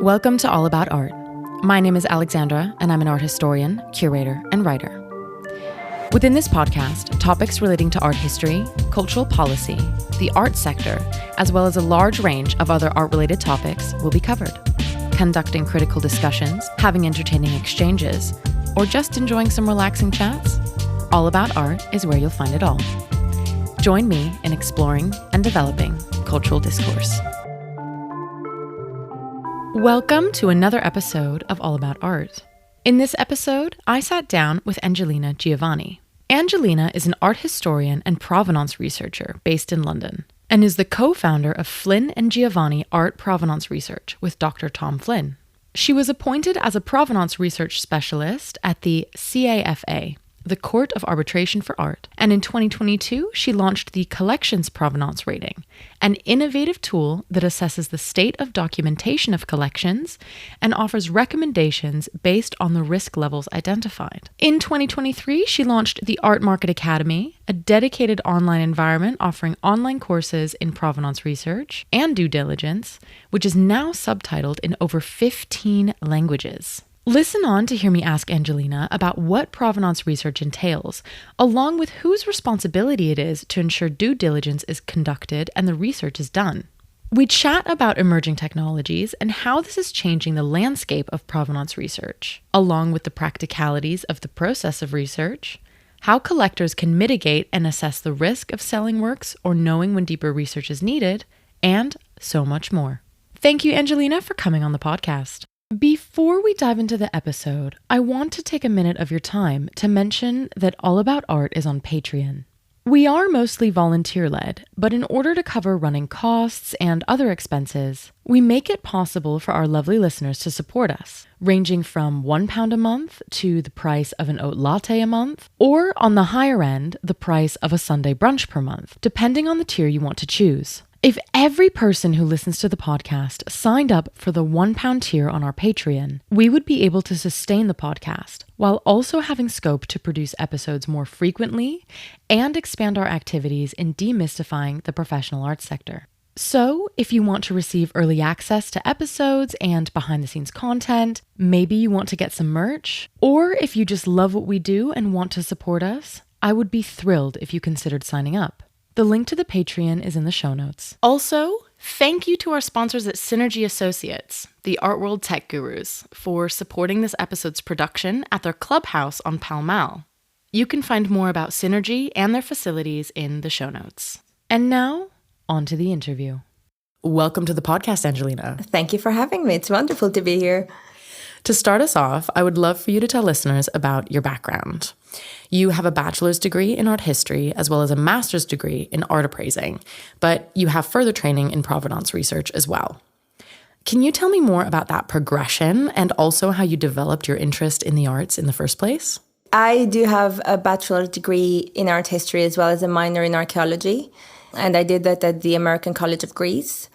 Welcome to All About Art. My name is Alexandra, and I'm an art historian, curator, and writer. Within this podcast, topics relating to art history, cultural policy, the art sector, as well as a large range of other art-related topics will be covered. Conducting critical discussions, having entertaining exchanges, or just enjoying some relaxing chats, All About Art is where you'll find it all. Join me in exploring and developing cultural discourse. Welcome to another episode of All About Art. In this episode, I sat down with Angelina Giovani. Angelina is an art historian and provenance researcher based in London, and is the co-founder of Flynn and Giovani Art Provenance Research with Dr. Tom Flynn. She was appointed as a provenance research specialist at the CAFA, the Court of Arbitration for Art, and in 2022, she launched the Collections Provenance Rating, an innovative tool that assesses the state of documentation of collections and offers recommendations based on the risk levels identified. In 2023, she launched the Art Market Academy, a dedicated online environment offering online courses in provenance research and due diligence, which is now subtitled in over 15 languages. Listen on to hear me ask Angelina about what provenance research entails, along with whose responsibility it is to ensure due diligence is conducted and the research is done. We chat about emerging technologies and how this is changing the landscape of provenance research, along with the practicalities of the process of research, how collectors can mitigate and assess the risk of selling works or knowing when deeper research is needed, and so much more. Thank you, Angelina, for coming on the podcast. Before we dive into the episode, I want to take a minute of your time to mention that All About Art is on Patreon. We are mostly volunteer-led, but in order to cover running costs and other expenses, we make it possible for our lovely listeners to support us, ranging from £1 a month to the price of an oat latte a month, or on the higher end, the price of a Sunday brunch per month, depending on the tier you want to choose. If every person who listens to the podcast signed up for the £1 tier on our Patreon, we would be able to sustain the podcast while also having scope to produce episodes more frequently and expand our activities in demystifying the professional arts sector. So, if you want to receive early access to episodes and behind-the-scenes content, maybe you want to get some merch, or if you just love what we do and want to support us, I would be thrilled if you considered signing up. The link to the Patreon is in the show notes. Also, thank you to our sponsors at Synergy Associates, the art world tech gurus, for supporting this episode's production at their clubhouse on Pall Mall. You can find more about Synergy and their facilities in the show notes. And now, on to the interview. Welcome to the podcast, Angelina. Thank you for having me. It's wonderful to be here. To start us off, I would love for you to tell listeners about your background. You have a bachelor's degree in art history as well as a master's degree in art appraising, but you have further training in provenance research as well. Can you tell me more about that progression and also how you developed your interest in the arts in the first place? I do have a bachelor's degree in art history as well as a minor in archaeology, and I did that at the American College of Greece.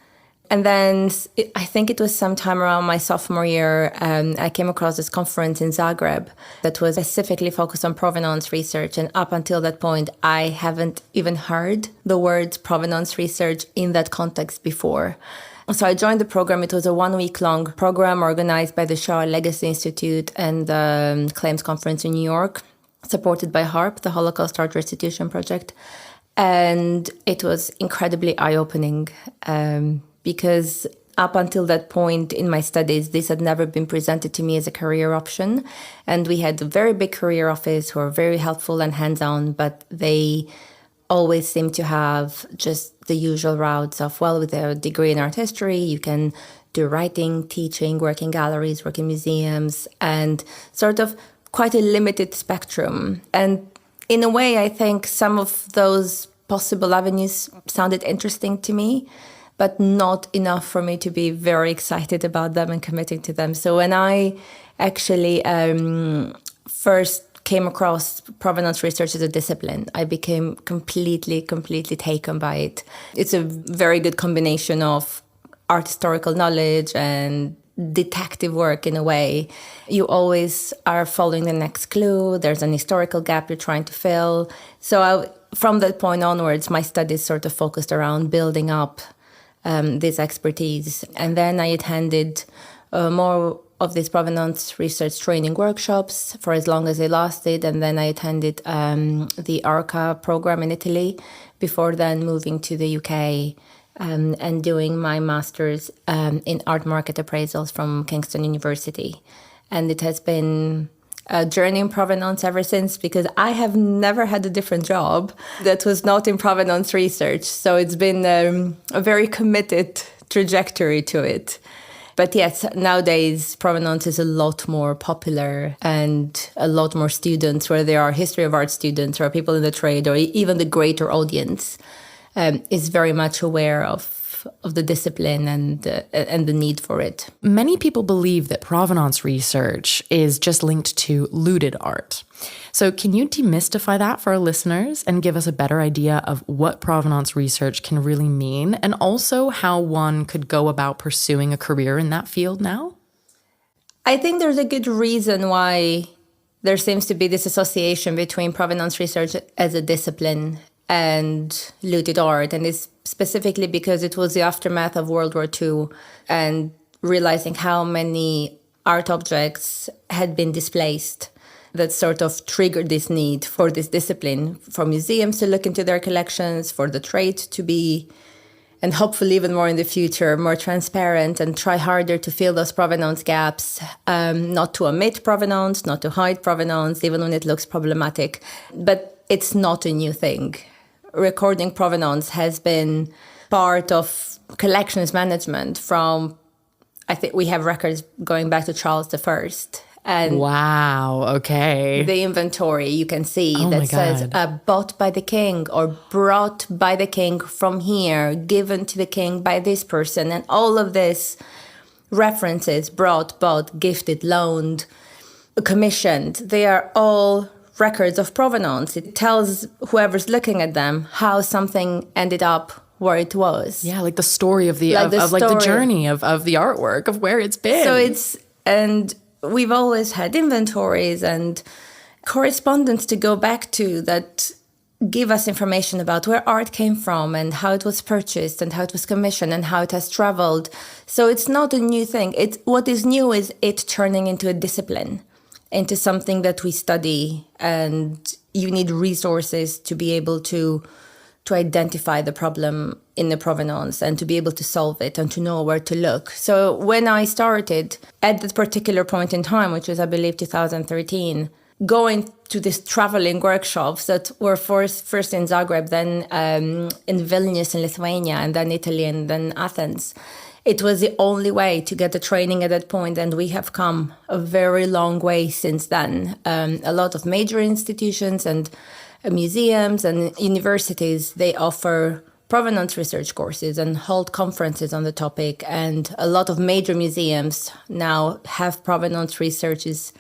And then I think it was sometime around my sophomore year, I came across this conference in Zagreb that was specifically focused on provenance research. And up until that point, I haven't even heard the words provenance research in that context before. So I joined the program. It was a 1-week-long program organized by the Shoah Legacy Institute and the Claims Conference in New York, supported by HARP, the Holocaust Art Restitution Project. And it was incredibly eye-opening because up until that point in my studies, this had never been presented to me as a career option. And we had a very big career office who were very helpful and hands-on, but they always seemed to have just the usual routes of, well, with a degree in art history, you can do writing, teaching, work in galleries, work in museums, and sort of quite a limited spectrum. And in a way, I think some of those possible avenues sounded interesting to me, but not enough for me to be very excited about them and committing to them. So when I actually first came across provenance research as a discipline, I became completely taken by it. It's a very good combination of art historical knowledge and detective work in a way. You always are following the next clue. There's an historical gap you're trying to fill. So from that point onwards, my studies sort of focused around building up this expertise. And then I attended more of these provenance research training workshops for as long as they lasted. And then I attended the ARCA program in Italy before then moving to the UK and doing my master's in art market appraisals from Kingston University. And it has been a journey in provenance ever since, because I have never had a different job that was not in provenance research. So it's been a very committed trajectory to it. But yes, nowadays, provenance is a lot more popular and a lot more students, whether they are history of art students or people in the trade or even the greater audience, is very much aware of the discipline and the need for it. Many people believe that provenance research is just linked to looted art. So can you demystify that for our listeners and give us a better idea of what provenance research can really mean, and also how one could go about pursuing a career in that field now? I think there's a good reason why there seems to be this association between provenance research as a discipline and looted art, and it's specifically because it was the aftermath of World War II and realizing how many art objects had been displaced that sort of triggered this need for this discipline, for museums to look into their collections, for the trade to be, and hopefully even more in the future, more transparent and try harder to fill those provenance gaps, not to omit provenance, not to hide provenance, even when it looks problematic. But it's not a new thing. Recording provenance has been part of collections management from, I think we have records going back to Charles I. And wow, okay. The inventory you can see that says bought by the king or brought by the king from here, given to the king by this person. And all of this references, brought, bought, gifted, loaned, commissioned, they are all records of provenance. It tells whoever's looking at them how something ended up where it was. Yeah, like the story of the journey of the artwork, of where it's been. So and we've always had inventories and correspondence to go back to that give us information about where art came from and how it was purchased and how it was commissioned and how it has traveled. So it's not a new thing. What is new is it turning into a discipline, into something that we study, and you need resources to be able to identify the problem in the provenance and to be able to solve it and to know where to look. So when I started at that particular point in time, which was, I believe, 2013, going to these traveling workshops that were first in Zagreb, then in Vilnius in Lithuania, and then Italy, and then Athens, it was the only way to get the training at that point, and we have come a very long way since then. A lot of major institutions and museums and universities, they offer provenance research courses and hold conferences on the topic. And a lot of major museums now have provenance researchers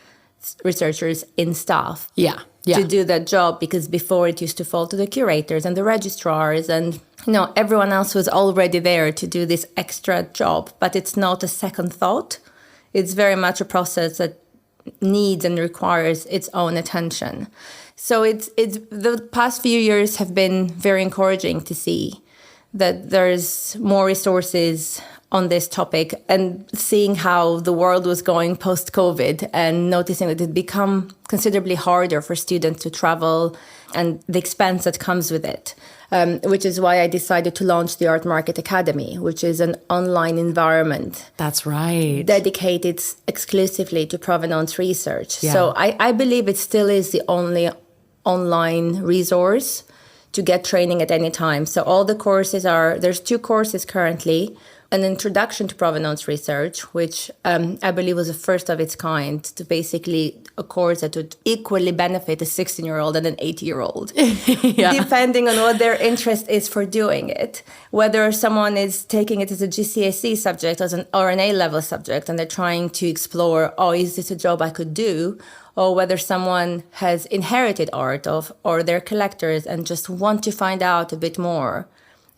in staff to do that job, because before it used to fall to the curators and the registrars, and everyone else was already there to do this extra job. But it's not a second thought. It's very much a process that needs and requires its own attention. So it's the past few years have been very encouraging to see that there's more resources on this topic, and seeing how the world was going post-COVID and noticing that it become considerably harder for students to travel and the expense that comes with it, which is why I decided to launch the Art Market Academy, which is an online environment. That's right. Dedicated exclusively to provenance research. Yeah. So I believe it still is the only online resource to get training at any time. So all the courses there's 2 courses currently. An introduction to provenance research, which I believe was the first of its kind, to basically a course that would equally benefit a 16-year-old and an 80-year-old, depending on what their interest is for doing it. Whether someone is taking it as a GCSE subject or an A-level subject, and they're trying to explore, is this a job I could do? Or whether someone has inherited art or they're collectors and just want to find out a bit more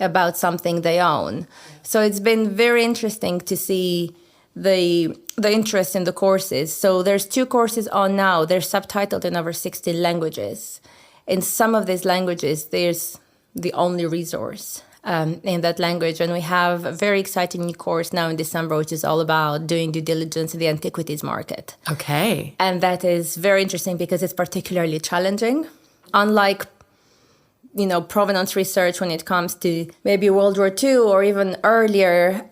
about something they own. So it's been very interesting to see the interest in the courses. So there's 2 courses on now. They're subtitled in over 16 languages. In some of these languages, there's the only resource. in that language. And we have a very exciting new course now in December, which is all about doing due diligence in the antiquities market. Okay. And that is very interesting because it's particularly challenging. Unlike, provenance research when it comes to maybe World War II or even earlier,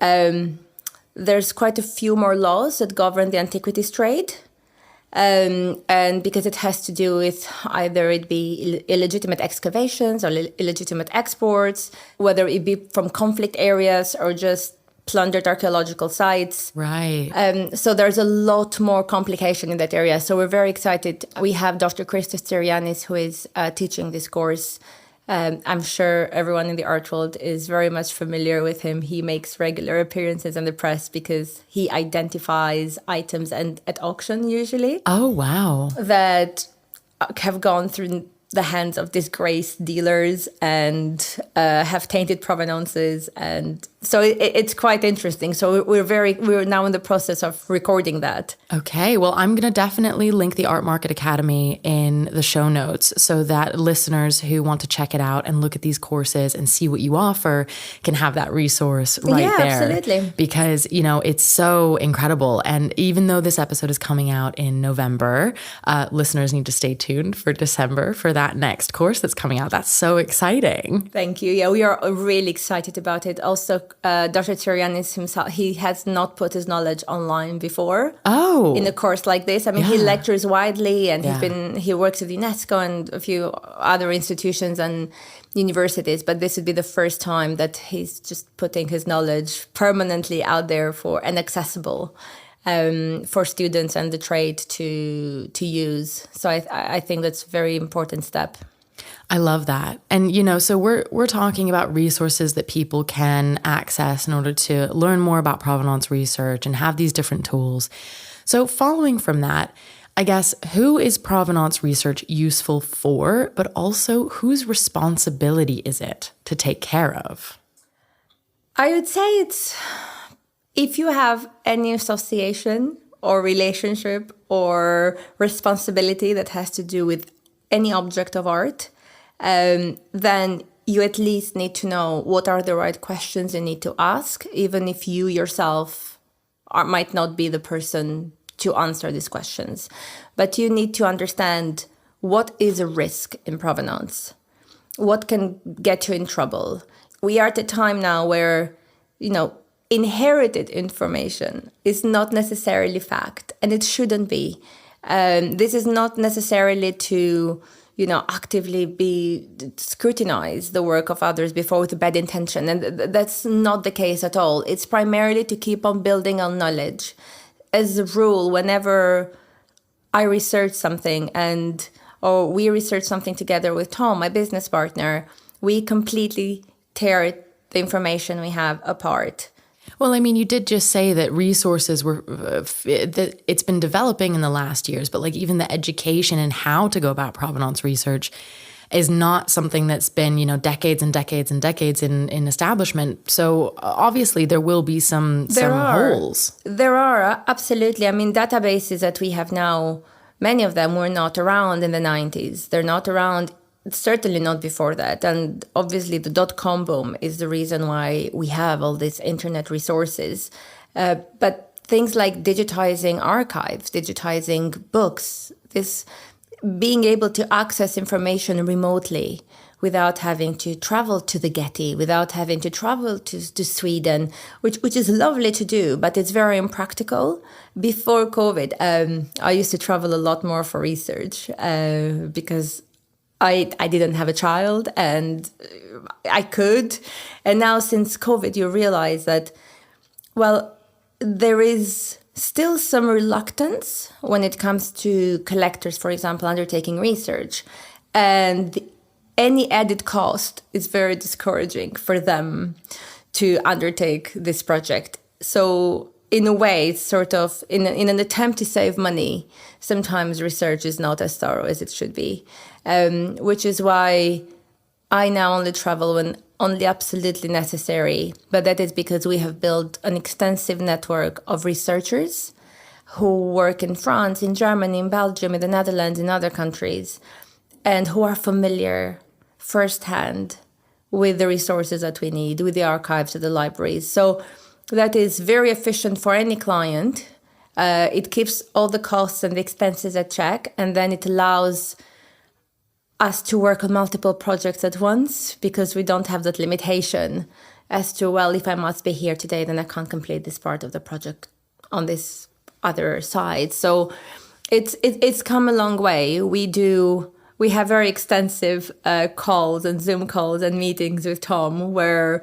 there's quite a few more laws that govern the antiquities trade. And because it has to do with either it be illegitimate excavations or illegitimate exports, whether it be from conflict areas or just plundered archaeological sites. Right. So there's a lot more complication in that area. So we're very excited. We have Dr. Christos Terianis, who is teaching this course. I'm sure everyone in the art world is very much familiar with him. He makes regular appearances in the press because he identifies items at auction usually. Oh, wow. That have gone through the hands of disgraced dealers and have tainted provenances. And so it's quite interesting. So we're now in the process of recording that. Okay, well, I'm going to definitely link the Art Market Academy in the show notes so that listeners who want to check it out and look at these courses and see what you offer can have that resource right there. Yeah, absolutely. Because, it's so incredible. And even though this episode is coming out in November, listeners need to stay tuned for December for that next course that's coming out. That's so exciting. Thank you. Yeah, we are really excited about it. Also, Dr. Terianis himself, he has not put his knowledge online before. Oh. In a course like this. I mean, he lectures widely and Yeah. he works at UNESCO and a few other institutions and universities, but this would be the first time that he's just putting his knowledge permanently out there and accessible for students and the trade to use. So I think that's a very important step. I love that. And, so we're talking about resources that people can access in order to learn more about provenance research and have these different tools. So following from that, I guess, who is provenance research useful for, but also whose responsibility is it to take care of? I would say it's if you have any association or relationship or responsibility that has to do with any object of art, then you at least need to know what are the right questions you need to ask, even if you yourself might not be the person to answer these questions. But you need to understand what is a risk in provenance, what can get you in trouble. We are at a time now where, inherited information is not necessarily fact, and it shouldn't be. This is not necessarily to actively scrutinize the work of others before with a bad intention. And that's not the case at all. It's primarily to keep on building on knowledge. As a rule, whenever I research something or we research something together with Tom, my business partner, we completely tear the information we have apart. Well, I mean, you did just say that resources that it's been developing in the last years, but even the education and how to go about provenance research is not something that's been, decades and decades and decades in establishment. So obviously there will be some holes. There are, absolutely. I mean, databases that we have now, many of them were not around in the 90s. They're not around, certainly not before that. And obviously the .com boom is the reason why we have all these internet resources. But things like digitizing archives, digitizing books, being able to access information remotely without having to travel to the Getty, without having to travel to Sweden, which is lovely to do, but it's very impractical. Before COVID, I used to travel a lot more for research because I didn't have a child and I could. And now since COVID, you realize that, there is still some reluctance when it comes to collectors, for example, undertaking research. And any added cost is very discouraging for them to undertake this project. So in a way, it's sort of in an attempt to save money, sometimes research is not as thorough as it should be, which is why I now only travel when only absolutely necessary. But that is because we have built an extensive network of researchers who work in France, in Germany, in Belgium, in the Netherlands, in other countries, and who are familiar firsthand with the resources that we need, with the archives of the libraries. So that is very efficient for any client. It keeps all the costs and the expenses at check, and then it allows us to work on multiple projects at once because we don't have that limitation as to, well, if I must be here today, then I can't complete this part of the project on this other side. So it's come a long way. We have very extensive calls and Zoom calls and meetings with Tom where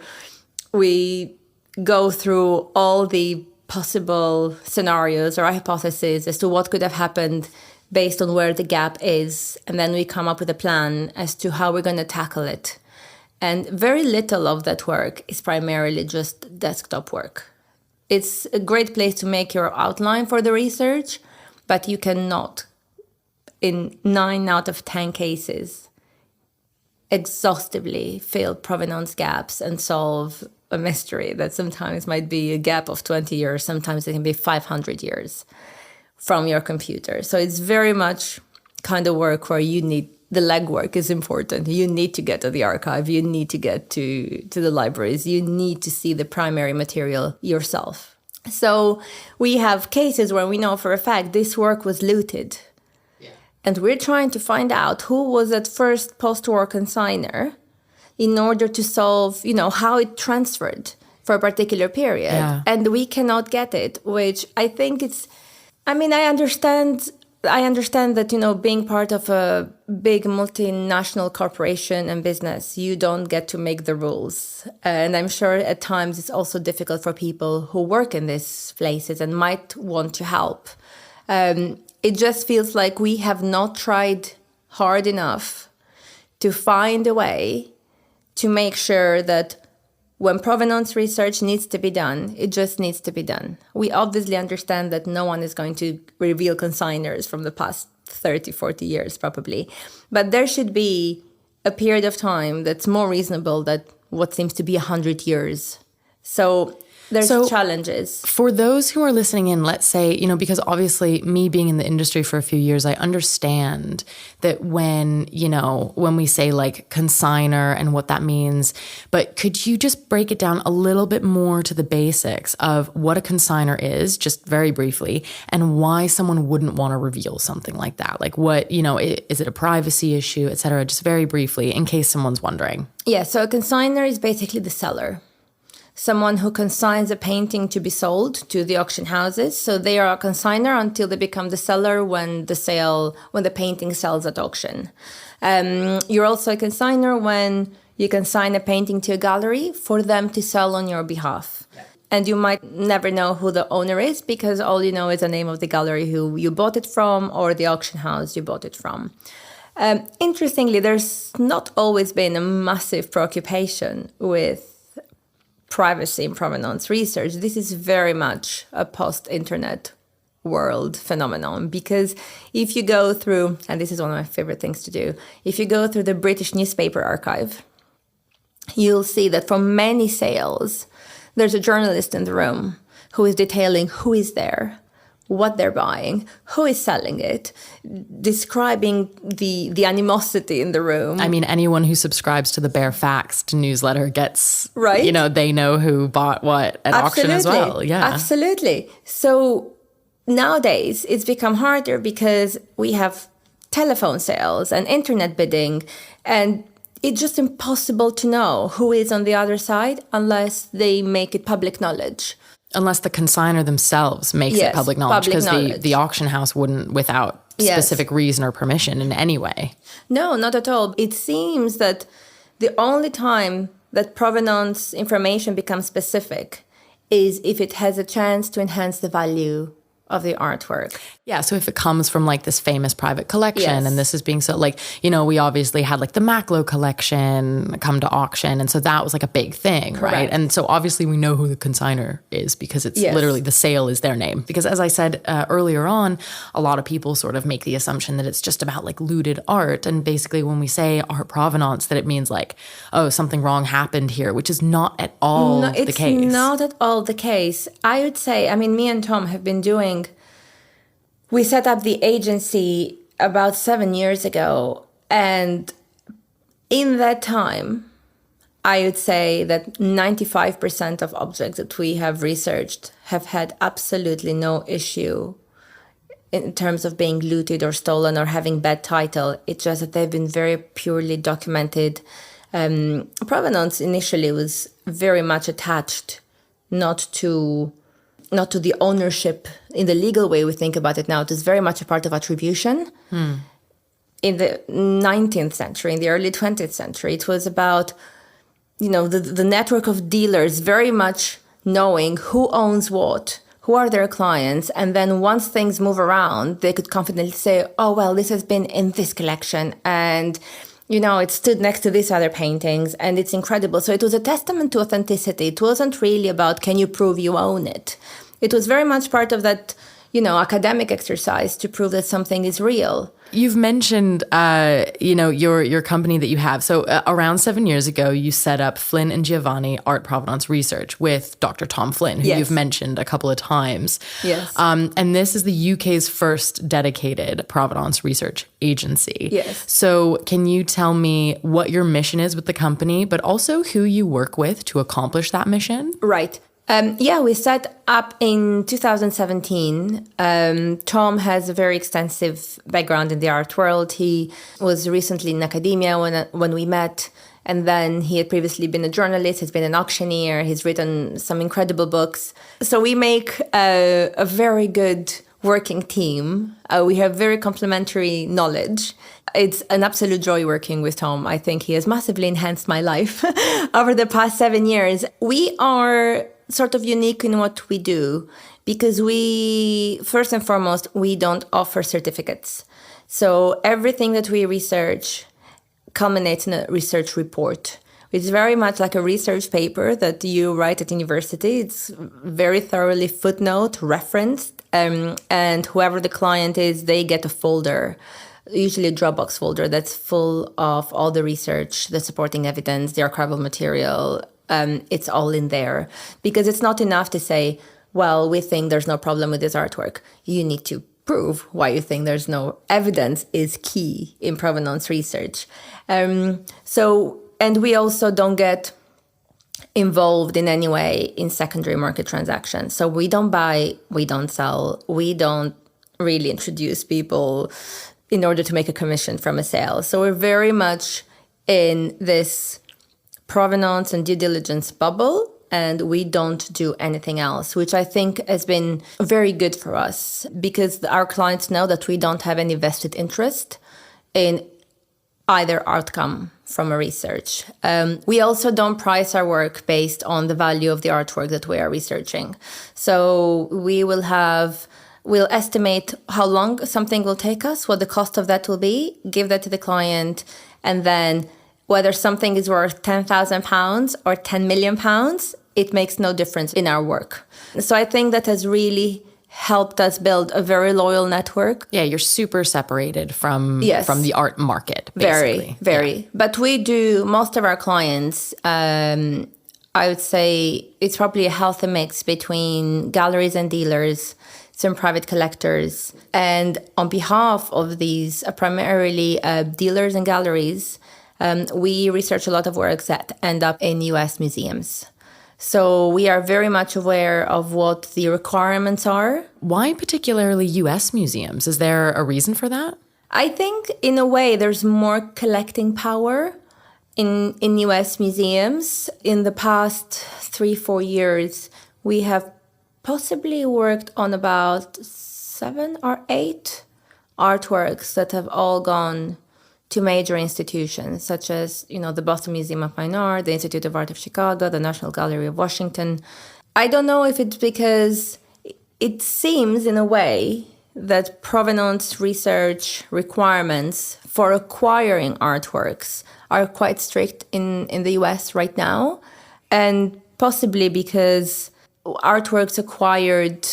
we go through all the possible scenarios or hypotheses as to what could have happened based on where the gap is. And then we come up with a plan as to how we're going to tackle it. And very little of that work is primarily just desktop work. It's a great place to make your outline for the research, but you cannot, in 9 out of 10 cases, exhaustively fill provenance gaps and solve a mystery that sometimes might be a gap of 20 years, sometimes it can be 500 years from your computer. So it's very much kind of work where you need, the legwork is important. You need to get to the archive, you need to get to the libraries, you need to see the primary material yourself. So we have cases where we know for a fact this work was looted. Yeah. And we're trying to find out who was at first post-war consigner in order to solve, how it transferred for a particular period. Yeah. And we cannot get it, which I think I understand that, being part of a big multinational corporation and business, you don't get to make the rules. And I'm sure at times it's also difficult for people who work in these places and might want to help. It just feels like we have not tried hard enough to find a way to make sure that when provenance research needs to be done, it just needs to be done. We obviously understand that no one is going to reveal consigners from the past 30, 40 years, probably. But there should be a period of time that's more reasonable than what seems to be 100 years. So there's challenges. For those who are listening in, let's say, because obviously me being in the industry for a few years, I understand that when we say like consigner and what that means, but could you just break it down a little bit more to the basics of what a consigner is, just very briefly, and why someone wouldn't want to reveal something like that? Like what, is it a privacy issue, et cetera? Just very briefly, in case someone's wondering. Yeah, so a consigner is basically the seller. Someone who consigns a painting to be sold to the auction houses. So they are a consigner until they become the seller when the painting sells at auction. You're also a consigner when you consign a painting to a gallery for them to sell on your behalf. Yeah. And you might never know who the owner is because all you know is the name of the gallery who you bought it from or the auction house you bought it from. Interestingly, there's not always been a massive preoccupation with privacy in provenance research. This is very much a post-internet world phenomenon because if you go through, and this is one of my favorite things to do, if you go through the British newspaper archive, you'll see that for many sales, there's a journalist in the room who is detailing who is there, what they're buying, who is selling it, describing the animosity in the room. Anyone who subscribes to the Bare Facts newsletter gets, right? They know who bought what at auction as well. Yeah, absolutely. So nowadays it's become harder because we have telephone sales and internet bidding, and it's just impossible to know who is on the other side unless they make it public knowledge. Unless the consigner themselves makes it public knowledge, because the auction house wouldn't without specific reason or permission in any way. No, not at all. It seems that the only time that provenance information becomes specific is if it has a chance to enhance the value of the artwork. Yeah, so if it comes from like this famous private collection and this is being so we obviously had like the Macklowe collection come to auction, and so that was like a big thing, correct, right? And so obviously we know who the consigner is because it's literally the sale is their name. Because as I said earlier on, a lot of people sort of make the assumption that it's just about like looted art, and basically when we say art provenance that it means like, oh, something wrong happened here, which is not at all the case. It's not at all the case. I would say, me and Tom have been we set up the agency about 7 years ago, and in that time, I would say that 95% of objects that we have researched have had absolutely no issue in terms of being looted or stolen or having bad title. It's just that they've been very purely documented. Provenance initially was very much attached not to the ownership in the legal way we think about it now. It is very much a part of attribution. In the 19th century, in the early 20th century, it was about, the network of dealers very much knowing who owns what, who are their clients. And then once things move around, they could confidently say, oh, well, this has been in this collection. And, it stood next to these other paintings. And it's incredible. So it was a testament to authenticity. It wasn't really about, can you prove you own it? It was very much part of that, academic exercise to prove that something is real. You've mentioned, your company that you have. So around 7 years ago, you set up Flynn and Giovani Art Provenance Research with Dr. Tom Flynn, who Yes. you've mentioned a couple of times. Yes. And this is the UK's first dedicated Provenance research agency. Yes. So can you tell me what your mission is with the company, but also who you work with to accomplish that mission? Right. We set up in 2017. Tom has a very extensive background in the art world. He was recently in academia when we met, and then he had previously been a journalist. He's been an auctioneer. He's written some incredible books. So we make a very good working team. We have very complementary knowledge. It's an absolute joy working with Tom. I think he has massively enhanced my life over the past 7 years. We are sort of unique in what we do because first and foremost, we don't offer certificates. So everything that we research culminates in a research report. It's very much like a research paper that you write at university. It's very thoroughly footnote referenced, and whoever the client is, they get a folder, usually a Dropbox folder that's full of all the research, the supporting evidence, the archival material. It's all in there because it's not enough to say, well, we think there's no problem with this artwork. You need to prove why you think there's no evidence is key in provenance research. And we also don't get involved in any way in secondary market transactions. So we don't buy, we don't sell, we don't really introduce people in order to make a commission from a sale. So we're very much in this provenance and due diligence bubble, and we don't do anything else, which I think has been very good for us because our clients know that we don't have any vested interest in either outcome from a research. We also don't price our work based on the value of the artwork that we are researching. So we'll estimate how long something will take us, what the cost of that will be, give that to the client, and then whether something is worth £10,000 or £10 million, it makes no difference in our work. So I think that has really helped us build a very loyal network. Yeah, you're super separated from the art market, basically. Very. Yeah. But we do, most of our clients, I would say it's probably a healthy mix between galleries and dealers, some private collectors. And on behalf of these primarily dealers and galleries, we research a lot of works that end up in US museums. So we are very much aware of what the requirements are. Why particularly US museums? Is there a reason for that? I think in a way there's more collecting power in US museums. In the past 3-4 years, we have possibly worked on about 7 or 8 artworks that have all gone to major institutions such as, the Boston Museum of Fine Art, the Institute of Art of Chicago, the National Gallery of Washington. I don't know if it's because it seems in a way that provenance research requirements for acquiring artworks are quite strict in the US right now, and possibly because artworks acquired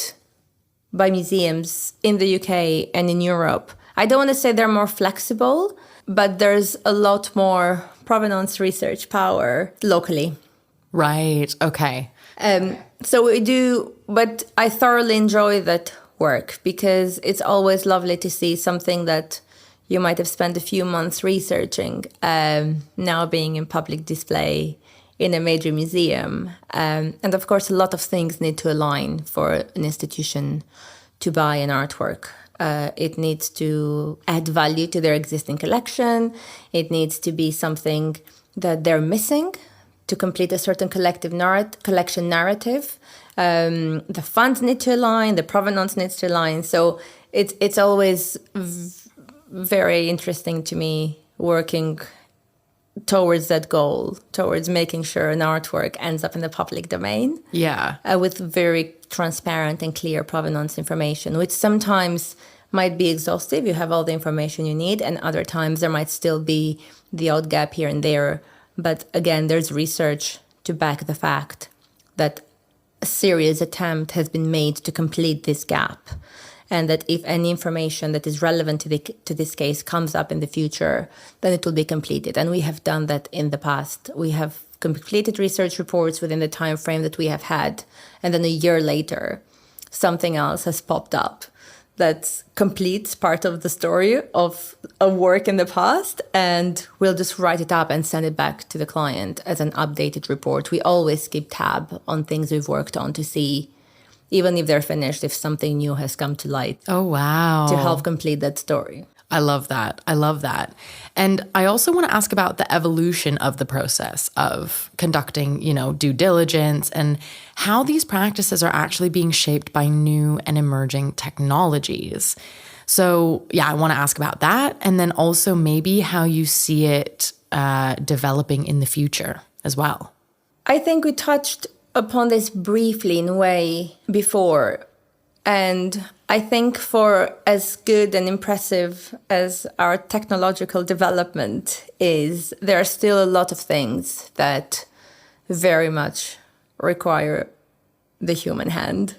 by museums in the UK and in Europe, I don't want to say they're more flexible, but there's a lot more provenance research power locally. Right. Okay. So we do, but I thoroughly enjoy that work because it's always lovely to see something that you might have spent a few months researching, now being in public display in a major museum. And of course, a lot of things need to align for an institution to buy an artwork. It needs to add value to their existing collection. It needs to be something that they're missing to complete a certain collection narrative. The funds need to align, the provenance needs to align. So it's always very interesting to me working towards that goal, towards making sure an artwork ends up in the public domain. Yeah. With very transparent and clear provenance information, which sometimes might be exhaustive. You have all the information you need, and other times there might still be the odd gap here and there. But again, there's research to back the fact that a serious attempt has been made to complete this gap, and that if any information that is relevant to this case comes up in the future, then it will be completed. And we have done that in the past. We have completed research reports within the time frame that we have had, and then a year later, something else has popped up that completes part of the story of a work in the past, and we'll just write it up and send it back to the client as an updated report. We always keep tab on things we've worked on to see, even if they're finished, if something new has come to light. Oh, wow. To help complete that story. I love that. I love that. And I also want to ask about the evolution of the process of conducting, due diligence, and how these practices are actually being shaped by new and emerging technologies. So, I want to ask about that. And then also maybe how you see it developing in the future as well. I think we touched upon this briefly in a way before. And I think for as good and impressive as our technological development is, there are still a lot of things that very much require the human hand.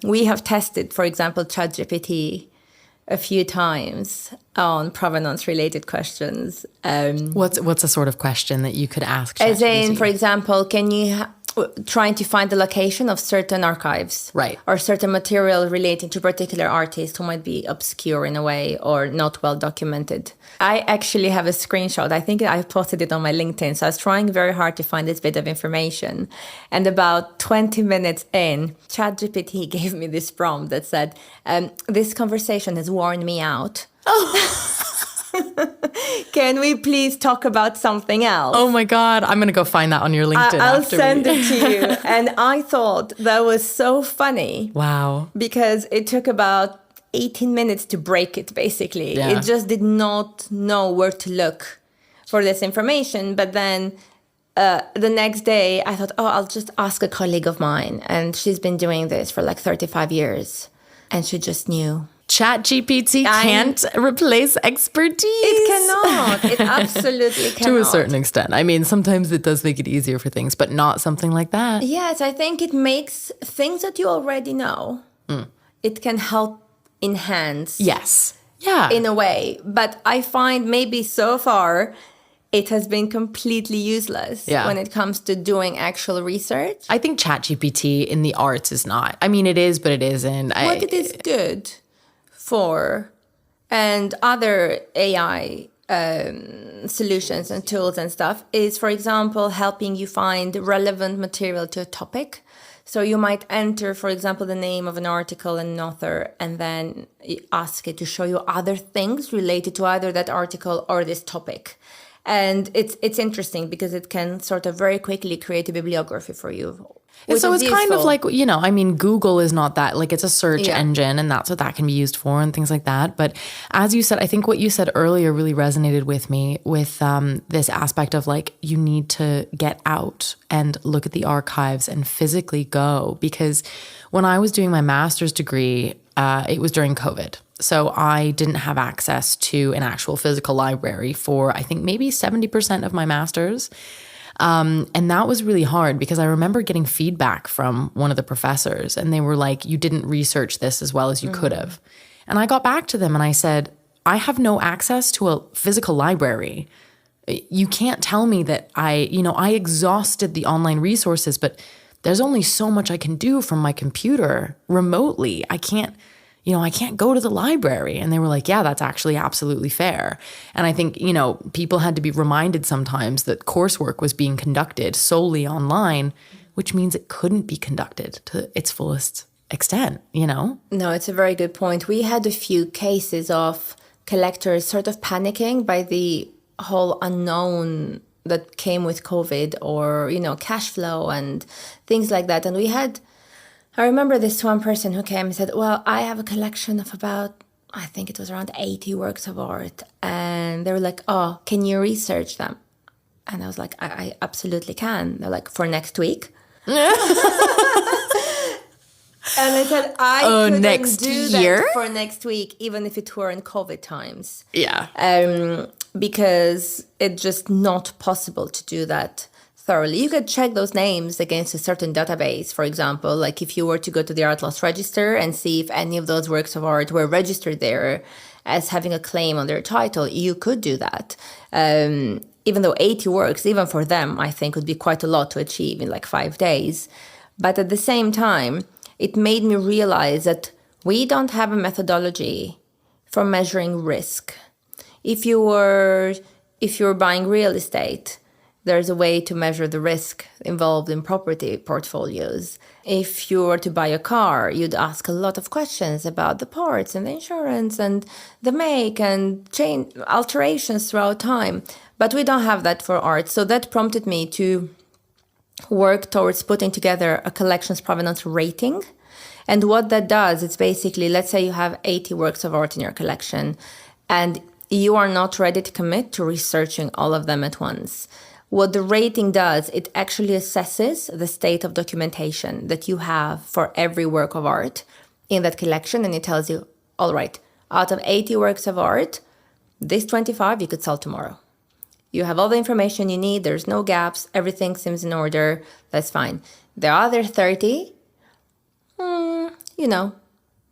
We have tested, for example, ChatGPT a few times on provenance-related questions. What's a sort of question that you could ask ChatGPT? As in, for example, can you trying to find the location of certain archives, right, or certain material relating to a particular artist who might be obscure in a way or not well documented. I actually have a screenshot. I think I posted it on my LinkedIn. So I was trying very hard to find this bit of information. And about 20 minutes in, ChatGPT gave me this prompt that said, this conversation has worn me out. Oh. Can we please talk about something else? Oh my God, I'm going to go find that on your LinkedIn. I'll send it to you. And I thought that was so funny. Wow. Because it took about 18 minutes to break it, basically. Yeah. It just did not know where to look for this information. But then the next day, I thought, I'll just ask a colleague of mine. And she's been doing this for like 35 years. And she just knew. ChatGPT can't replace expertise. It cannot. It absolutely cannot. To a certain extent. I mean, sometimes it does make it easier for things, but not something like that. Yes, I think it makes things that you already know. It can help enhance. Yes. Yeah. In a way. But I find maybe so far it has been completely useless when it comes to doing actual research. I think ChatGPT in the arts is not. I mean, it is, but it isn't. What it is good for, and other AI solutions and tools and stuff, is, for example, helping you find relevant material to a topic. So you might enter, for example, the name of an article and an author, and then ask it to show you other things related to either that article or this topic. And it's interesting because it can sort of very quickly create a bibliography for you. So it's kind of like, Google is not that, like, it's a search engine, and that's what that can be used for and things like that. But as you said, I think what you said earlier really resonated with me with this aspect of, like, you need to get out and look at the archives and physically go. Because when I was doing my master's degree, it was during COVID. So I didn't have access to an actual physical library for, I think, maybe 70% of my master's. And that was really hard because I remember getting feedback from one of the professors, and they were like, you didn't research this as well as you could have. And I got back to them and I said, I have no access to a physical library. You can't tell me that I exhausted the online resources, but there's only so much I can do from my computer remotely. I can't, I can't go to the library. And they were like, yeah, that's actually absolutely fair. And I think, people had to be reminded sometimes that coursework was being conducted solely online, which means it couldn't be conducted to its fullest extent, No, it's a very good point. We had a few cases of collectors sort of panicking by the whole unknown that came with COVID or, cash flow and things like that. And I remember this one person who came and said, well, I have a collection of about, I think it was around 80 works of art. And they were like, oh, can you research them? And I was like, I absolutely can. They're like, for next week? And I said, I couldn't next do year? that for next week, even if it were in COVID times. Yeah. Because it's just not possible to do that thoroughly. You could check those names against a certain database, for example, like if you were to go to the Art Loss Register and see if any of those works of art were registered there as having a claim on their title, you could do that. Even though 80 works, even for them, I think would be quite a lot to achieve in like 5 days. But at the same time, it made me realize that we don't have a methodology for measuring risk. If you were buying real estate, there's a way to measure the risk involved in property portfolios. If you were to buy a car, you'd ask a lot of questions about the parts and the insurance and the make and chain alterations throughout time. But we don't have that for art. So that prompted me to work towards putting together a collections provenance rating. And what that does, it's basically, let's say you have 80 works of art in your collection and you are not ready to commit to researching all of them at once. What the rating does, it actually assesses the state of documentation that you have for every work of art in that collection. And it tells you, all right, out of 80 works of art, this 25 you could sell tomorrow. You have all the information you need. There's no gaps. Everything seems in order. That's fine. The other 30,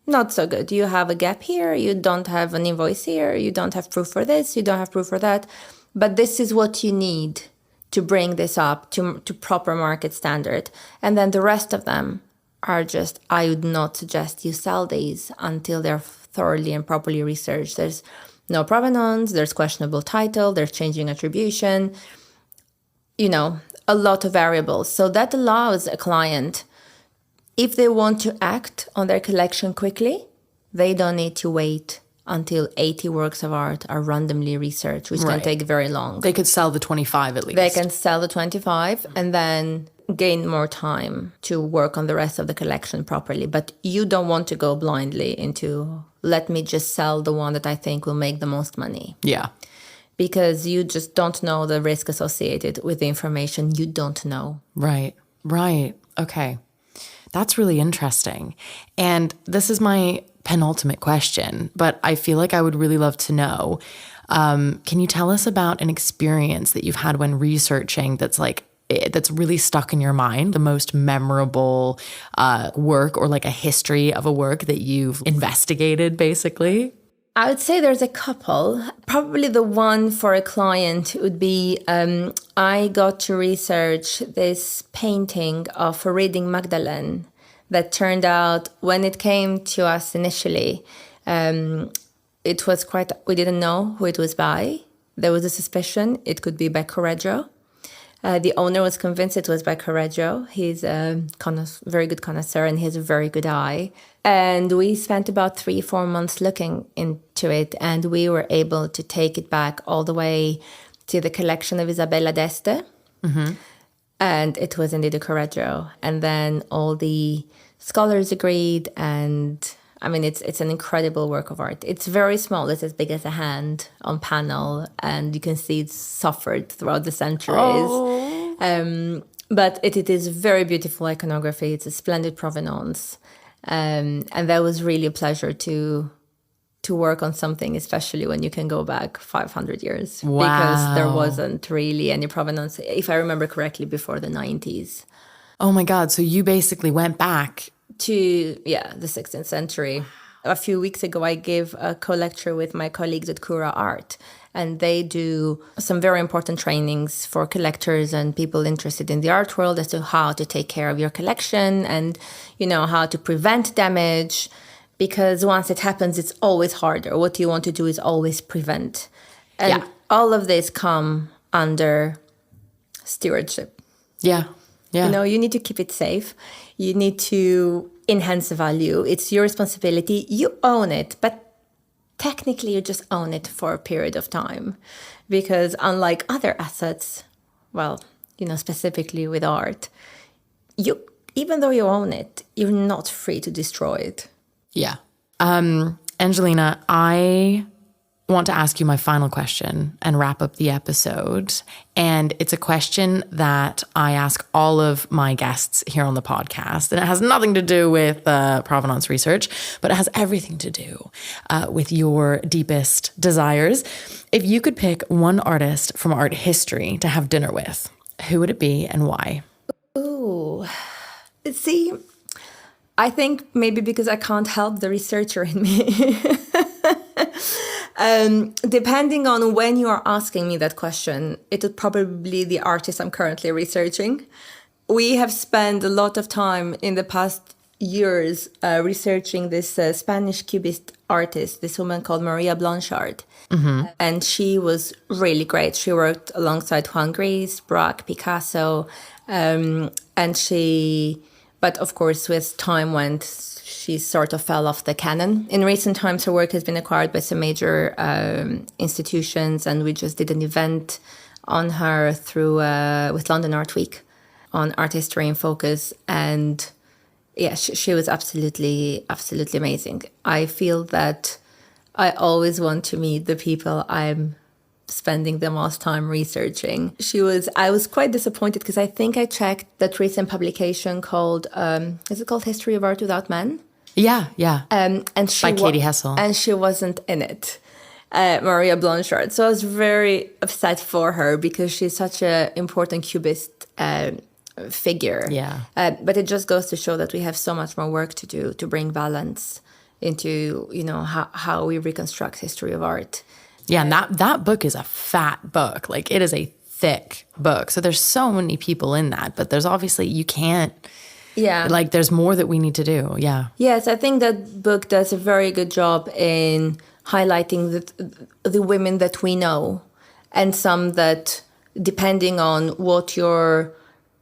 not so good. You have a gap here. You don't have an invoice here. You don't have proof for this. You don't have proof for that. But this is what you need to bring this up to proper market standard. And then the rest of them are just, I would not suggest you sell these until they're thoroughly and properly researched. There's no provenance, there's questionable title, there's changing attribution, a lot of variables. So that allows a client, if they want to act on their collection quickly, they don't need to wait until 80 works of art are randomly researched, which can take very long. They could sell the 25 at least. They can sell the 25 and then gain more time to work on the rest of the collection properly. But you don't want to go blindly into, let me just sell the one that I think will make the most money. Yeah. Because you just don't know the risk associated with the information you don't know. Right. Okay. That's really interesting. And this is my penultimate question, but I feel like I would really love to know, can you tell us about an experience that you've had when researching that's really stuck in your mind, the most memorable work or like a history of a work that you've investigated, basically? I would say there's a couple. Probably the one for a client would be, I got to research this painting of a Reading Magdalene that turned out, when it came to us initially, it was we didn't know who it was by. There was a suspicion it could be by Correggio. The owner was convinced it was by Correggio. He's a very good connoisseur and he has a very good eye. And we spent about 3-4 months looking into it, and we were able to take it back all the way to the collection of Isabella d'Este. Mm-hmm. And it was indeed a Correggio. And then all the scholars agreed, and I mean, it's an incredible work of art. It's very small. It's as big as a hand on panel, and you can see it's suffered throughout the centuries. Oh. But it is very beautiful iconography. It's a splendid provenance. And that was really a pleasure to work on something, especially when you can go back 500 years. Wow. Because there wasn't really any provenance, if I remember correctly, before the 90s. Oh my God. So you basically went back to, the 16th century. A few weeks ago, I gave a co-lecture with my colleagues at Cura Art, and they do some very important trainings for collectors and people interested in the art world as to how to take care of your collection and, how to prevent damage. because once it happens, it's always harder. What you want to do is always prevent. And all of this come under stewardship. Yeah. You know, you need to keep it safe. You need to enhance the value. It's your responsibility. You own it, but technically you just own it for a period of time. Because unlike other assets, well, you know, specifically with art, even though you own it, you're not free to destroy it. Yeah. Angelina, I want to ask you my final question and wrap up the episode. And it's a question that I ask all of my guests here on the podcast. And it has nothing to do with provenance research, but it has everything to do with your deepest desires. If you could pick one artist from art history to have dinner with, who would it be and why? Ooh. See, I think maybe because I can't help the researcher in me. Depending on when you are asking me that question, it would probably be the artist I'm currently researching. We have spent a lot of time in the past years researching this Spanish Cubist artist, this woman called Maria Blanchard. Mm-hmm. And she was really great. She worked alongside Juan Gris, Braque, Picasso, but of course, with time she sort of fell off the canon. In recent times, her work has been acquired by some major institutions, and we just did an event on her through with London Art Week on art history in focus. And yeah, she was absolutely amazing. I feel that I always want to meet the people I'm spending the most time researching. I was quite disappointed because I think I checked that recent publication called, is it called History of Art Without Men? Yeah. And by Katie Hessel. And she wasn't in it, Maria Blanchard. So I was very upset for her because she's such an important Cubist figure. Yeah. But it just goes to show that we have so much more work to do to bring balance into, you know, how we reconstruct history of art. Yeah, and that book is a fat book. Like, it is a thick book. So there's so many people in that, but there's obviously, you can't, like, there's more that we need to do. Yeah. Yes, I think that book does a very good job in highlighting the women that we know, and some that, depending on what your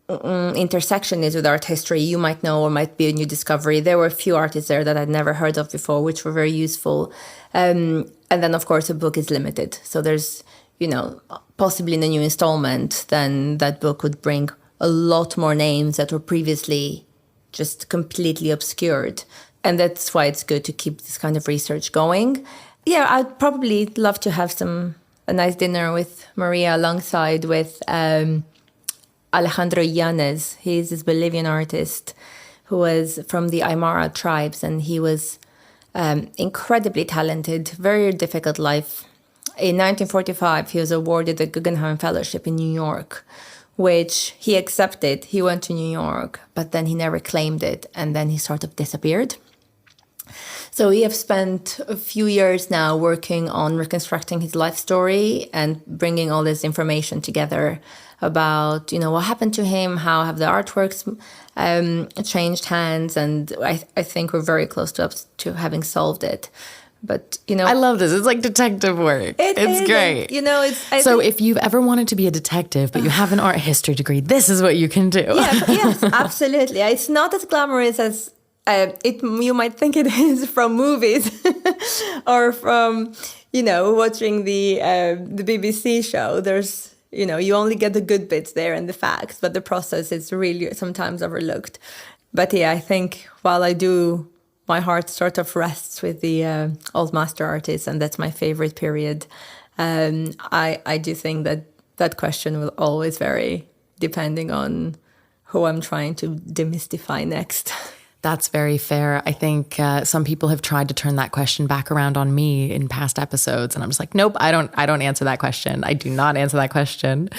intersection is with art history, you might know or might be a new discovery. There were a few artists there that I'd never heard of before, which were very useful. And then, of course, a book is limited. So there's, you know, possibly in a new installment, then that book would bring a lot more names that were previously just completely obscured. And that's why it's good to keep this kind of research going. Yeah, I'd probably love to have a nice dinner with Maria alongside with Alejandro Yanez. He's this Bolivian artist who was from the Aymara tribes, and he was incredibly talented, very difficult life. In 1945, he was awarded the Guggenheim Fellowship in New York, which he accepted. He went to New York, but then he never claimed it, and then he sort of disappeared. So we have spent a few years now working on reconstructing his life story and bringing all this information together about, you know, what happened to him, how have the artworks changed hands, and I think we're very close to having solved it. But, you know, I love this. It's like detective work. It's great. You know, so if you've ever wanted to be a detective, but you have an art history degree, this is what you can do. Yes, absolutely. It's not as glamorous as you might think it is from movies or from, you know, watching the BBC show. There's, you know, you only get the good bits there and the facts, but the process is really sometimes overlooked. But yeah, I think while I do, my heart sort of rests with the old master artists, and that's my favorite period. I do think that question will always vary depending on who I'm trying to demystify next. That's very fair. I think some people have tried to turn that question back around on me in past episodes, and I'm just like, nope, I don't answer that question. I do not answer that question.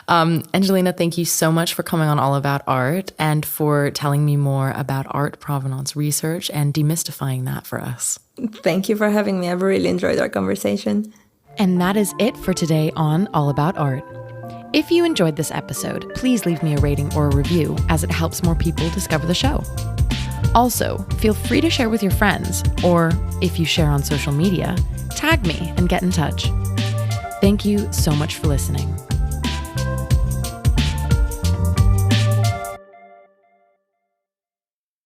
Angelina, thank you so much for coming on All About Art and for telling me more about art provenance research and demystifying that for us. Thank you for having me. I've really enjoyed our conversation. And that is it for today on All About Art. If you enjoyed this episode, please leave me a rating or a review, as it helps more people discover the show. Also, feel free to share with your friends, or if you share on social media, tag me and get in touch. Thank you so much for listening.